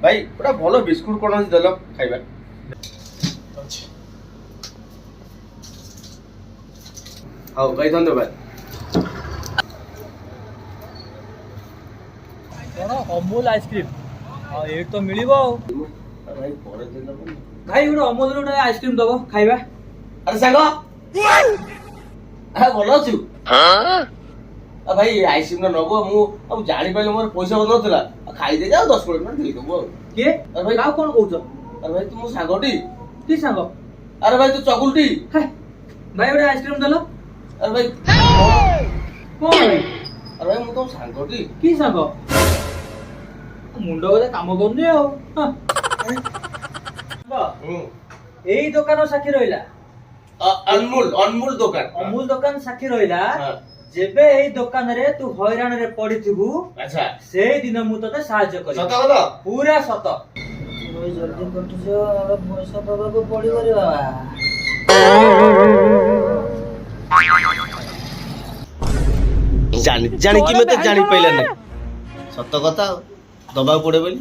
ଭାଇ ଗୋଟେ ଭଲ ବିସ୍କୁଟ କଣ ଅଛି ଦେଲ ଖାଇବା। ହଉ ଭାଇ ଧନ୍ୟବାଦ। କଣ ଅମୁଲ ଆଇସ୍କ୍ରିମ୍ ଆଉ ଏଇଠି ତ ମିଳିବ ଆଉ। ଭାଇ ପରେ ଦେଲ ଭାଇ ଗୋଟେ ଅମୁଲ ଗୋଟେ ଆଇସ୍କ୍ରିମ୍ ଦବ ଖାଇବା। ଆରେ ସାଙ୍ଗ ଭଲ ଅଛୁ? ଭାଇ ଆଇସ୍କ୍ରିମ୍ ଟା ନବ ମୁଁ ଆଉ ଜାଣିପାରିଲି ମୋର ପଇସା ନଥିଲା ଖାଇଦେଇ ଆଉ 10 କୋଡ଼ିଏ ଟଙ୍କା ଦେଇଦବୁ ଆଉ। କିଏ ଭାଇ ଆଉ କଣ କହୁଛ? ଆରେ ଭାଇ ତୁ ମୋ ସାଙ୍ଗଟି। କି ସାଙ୍ଗ? ଆରେ ଭାଇ ତୁ ଚଗୁଲଟି। ଭାଇ ଗୋଟେ ଆଇସ୍କ୍ରିମ୍ ଦେଲ। ଆରେ ଭାଇ କଣ ଭାଇ? ଆରେ ଭାଇ ମୁଁ ତମ ସାଙ୍ଗଟି। କି ସାଙ୍ଗ? ମୁଣ୍ଡ ବୋଧେ କାମ କରୁନି ଆଉ। ଏଇ ଦୋକାନ ସାକ୍ଷୀ ରହିଲା। ଅନମୁଲ ଦୋକାନ। ଅମୁଲ ଦୋକାନ ସାକ୍ଷୀ ରହିଲା। ଯେବେ ଏଇ ଦୋକାନରେ ତୁ ହଇରାଣରେ ପଡିଥିବୁ ଆଚ୍ଛା ସେଇ ଦିନ ମୁଁ ତତେ ସାହାଯ୍ୟ କରିବି। ସତ କଥା? ପୁରା ସତ। ଜଲ୍ଦି କଟିଯିବ ପଇସା ଦବାକୁ ପଡିବ ରେ ବାବା। ଜାଣିକି ମତେ ଜାଣି ପାଇଲା ନାହିଁ। ସତ କଥା ଦବାକୁ ପଡେ ବୋଲି।